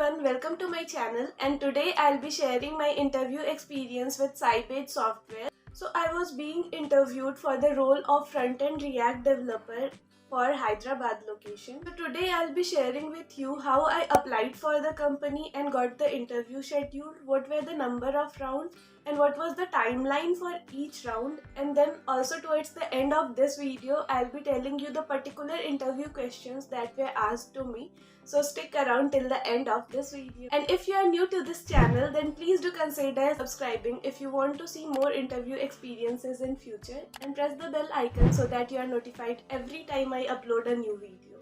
everyone, welcome to my channel, and today I'll be sharing my interview experience with Sybase software. So I was being interviewed for the role of front-end React developer for Hyderabad location. So today I'll be sharing with you how I applied for the company and got the interview schedule, what were the number of rounds and what was the timeline for each round, and then also towards the end of this video I'll be telling you the particular interview questions that were asked to me. So stick around till the end of this video. And if you are new to this channel, then please do consider subscribing if you want to see more interview experiences in future, and press the bell icon so that you are notified every time I upload a new video.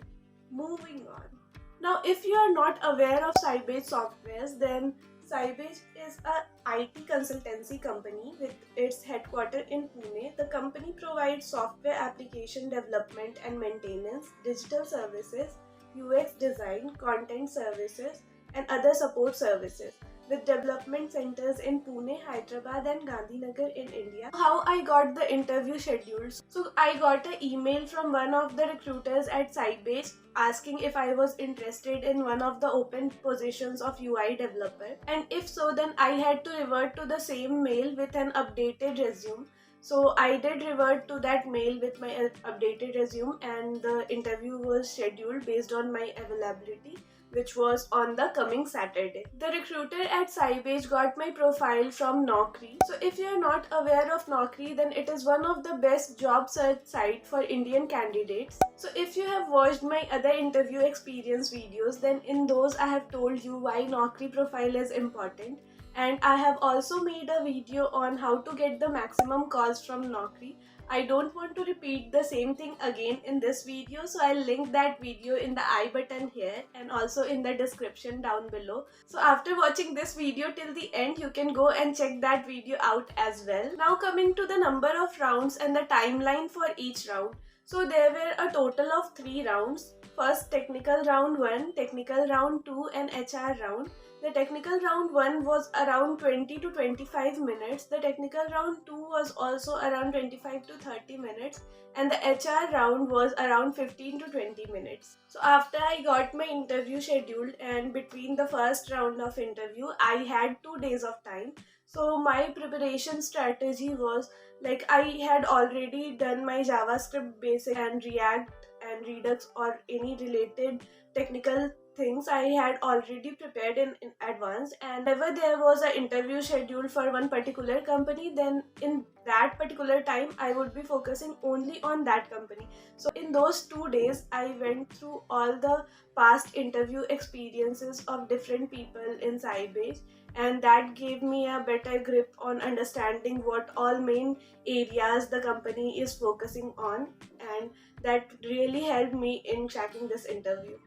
Moving on. Now if you are not aware of Sybase softwares, then Sybase is a IT consultancy company with its headquarters in Pune. The company provides software application development and maintenance, digital services, UX design, content services, and other support services, with development centers in Pune, Hyderabad, and Gandhinagar in India. How I got the interview scheduled. So I got an email from one of the recruiters at Sybase asking if I was interested in one of the open positions of UI developer, and if so, then I had to revert to the same mail with an updated resume. So I did revert to that mail with my updated resume, and the interview was scheduled based on my availability, which was on the coming Saturday. The recruiter at Sybase got my profile from Naukri. So if you are not aware of Naukri, then it is one of the best job search site for Indian candidates. So if you have watched my other interview experience videos, then in those I have told you why Naukri profile is important. And I have also made a video on how to get the maximum calls from Naukri. I don't want to repeat the same thing again in this video, so I'll link that video in the I button here and also in the description down below. So after watching this video till the end, you can go and check that video out as well. Now coming to the number of rounds and the timeline for each round. So there were a total of 3 rounds. First, technical round 1, technical round 2, and HR round. The technical round 1 was around 20 to 25 minutes, the technical round 2 was also around 25 to 30 minutes, and the HR round was around 15 to 20 minutes. So after I got my interview scheduled, and between the first round of interview, I had 2 days of time. So my preparation strategy was like I had already done my JavaScript basic and React and Redux or any related technical things I had already prepared in advance, and whenever there was an interview scheduled for one particular company, then in that particular time I would be focusing only on that company. So in those 2 days I went through all the past interview experiences of different people in Sybase, and that gave me a better grip on understanding what all main areas the company is focusing on, and that really helped me in cracking this interview.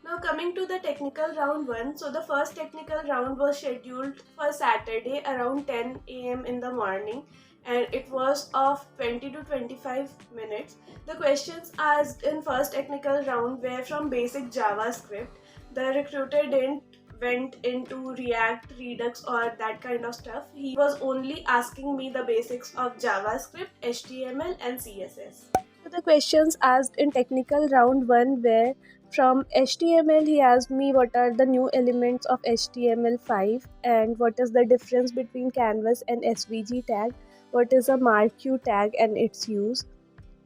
Now coming to the technical round 1, so the first technical round was scheduled for Saturday around 10 a.m. in the morning, and it was of 20 to 25 minutes. The questions asked in first technical round were from basic JavaScript. The recruiter didn't went into React, Redux or that kind of stuff. He was only asking me the basics of JavaScript, HTML and CSS. So the questions asked in technical round 1 were from HTML. He asked me what are the new elements of HTML5 and what is the difference between canvas and SVG tag, what is a marquee tag and its use.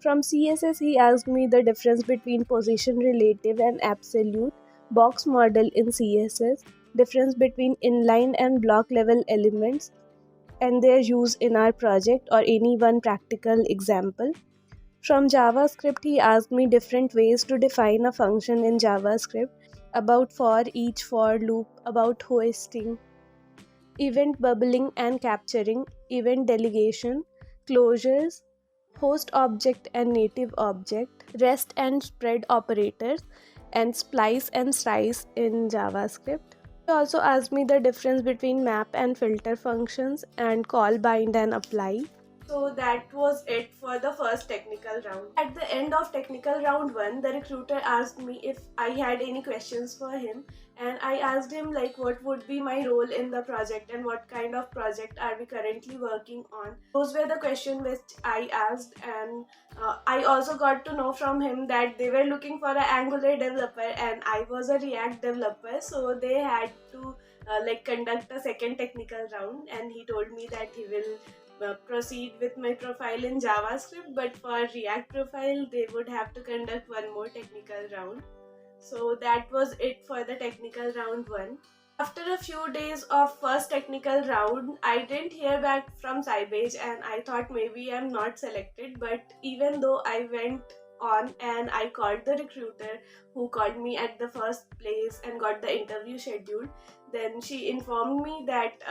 From CSS, he asked me the difference between position relative and absolute, box model in CSS, difference between inline and block level elements and their use in our project or any one practical example. From JavaScript, he asked me different ways to define a function in JavaScript, about for each for loop, about hoisting, event bubbling and capturing, event delegation, closures, host object and native object, rest and spread operators, and splice and slice in JavaScript. He also asked me the difference between map and filter functions and call, bind and apply. So that was it for the first technical round. At the end of technical round 1, the recruiter asked me if I had any questions for him, and I asked him like what would be my role in the project and what kind of project are we currently working on. Those were the questions which I asked, and I also got to know from him that they were looking for an Angular developer and I was a React developer, so they had to conduct a second technical round, and he told me that he will proceed with my profile in JavaScript, but for React profile they would have to conduct one more technical round. So that was it for the technical round 1. After a few days of first technical round, I didn't hear back from Sybase and I thought maybe I'm not selected, but even though I went on and I called the recruiter who called me at the first place and got the interview scheduled, then she informed me that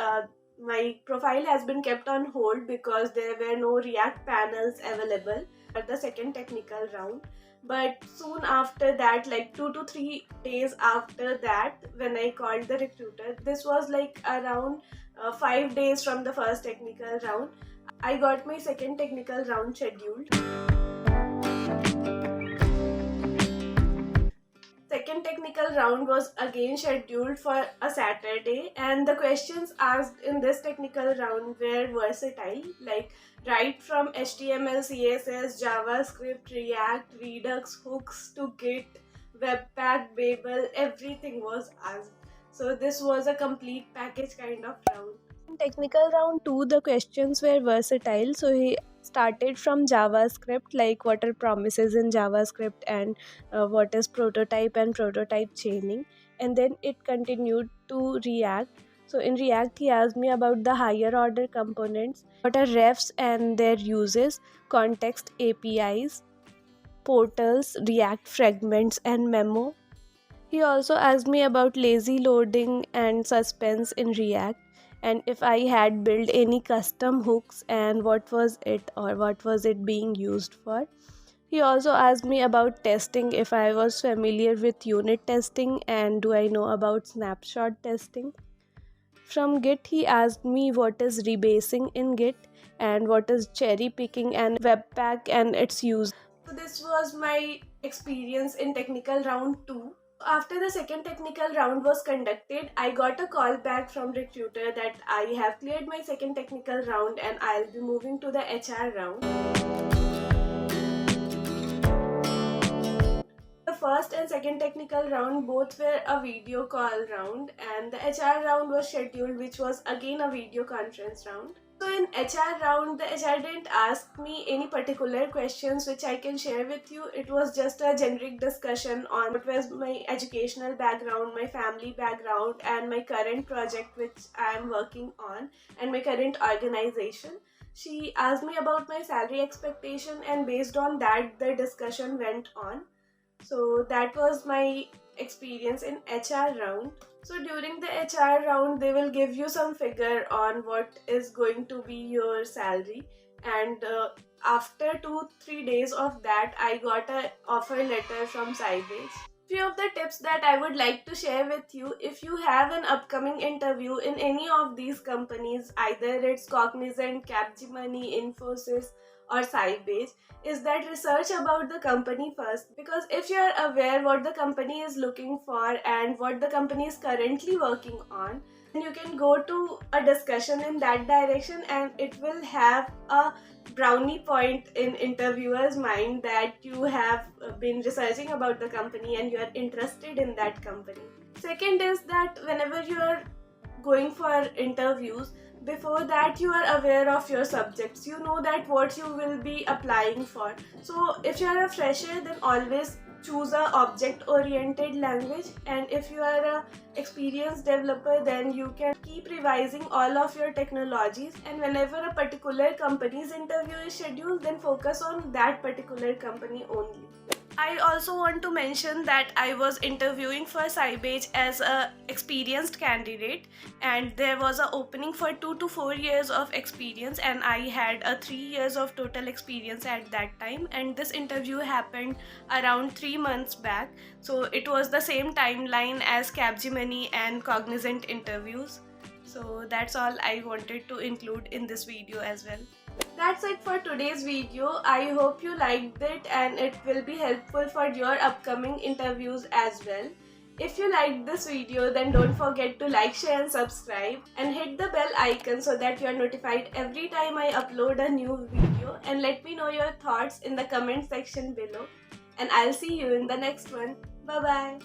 my profile has been kept on hold because there were no React panels available for the second technical round. But soon after that, like 2 to 3 days after that, when I called the recruiter, this was like around 5 days from the first technical round, I got my second technical round scheduled. Second technical round was again scheduled for a Saturday, and the questions asked in this technical round were versatile, like right from HTML, CSS, JavaScript, React, Redux, hooks to Git, Webpack, Babel, everything was asked. So this was a complete package kind of round. In technical round 2, the questions were versatile, so he started from JavaScript, like what are promises in JavaScript and what is prototype and prototype chaining, and then it continued to React. So in React he asked me about the higher order components, what are refs and their uses, context APIs, portals, React fragments and memo. He also asked me about lazy loading and suspense in React, and if I had built any custom hooks and what was it or what was it being used for. He also asked me about testing, if I was familiar with unit testing and do I know about snapshot testing. From Git, he asked me what is rebasing in Git and what is cherry picking and Webpack and its use. So this was my experience in technical round 2. After the second technical round was conducted, I got a call back from recruiter that I have cleared my second technical round and I'll be moving to the HR round. The first and second technical round both were a video call round, and the HR round was scheduled, which was again a video conference round. So in HR round, the HR didn't ask me any particular questions which I can share with you. It was just a generic discussion on what was my educational background, my family background, and my current project which I am working on, and my current organization. She asked me about my salary expectation, and based on that the discussion went on. So that was my experience in HR round. So during the HR round, they will give you some figure on what is going to be your salary, and after 2-3 days of that, I got an offer letter from Sybase. Few of the tips that I would like to share with you: if you have an upcoming interview in any of these companies, either it's Cognizant, Capgemini, Infosys, or Sybase, is that research about the company first, because if you are aware what the company is looking for and what the company is currently working on, then you can go to a discussion in that direction and it will have a brownie point in interviewer's mind that you have been researching about the company and you are interested in that company. Second is that whenever you are going for interviews, before that you are aware of your subjects, you know that what you will be applying for. So if you are a fresher, then always choose a object oriented language, and if you are a experienced developer, then you can keep revising all of your technologies, and whenever a particular company's interview is scheduled, then focus on that particular company only. I also want to mention that I was interviewing for Sybase as a experienced candidate, and there was an opening for 2 to 4 years of experience, and I had a 3 years of total experience at that time, and this interview happened around 3 months back. So it was the same timeline as Capgemini and Cognizant interviews. So that's all I wanted to include in this video as well. That's it for today's video. I hope you liked it and it will be helpful for your upcoming interviews as well. If you liked this video, then don't forget to like, share and subscribe and hit the bell icon so that you are notified every time I upload a new video, and let me know your thoughts in the comment section below, and I'll see you in the next one. Bye bye.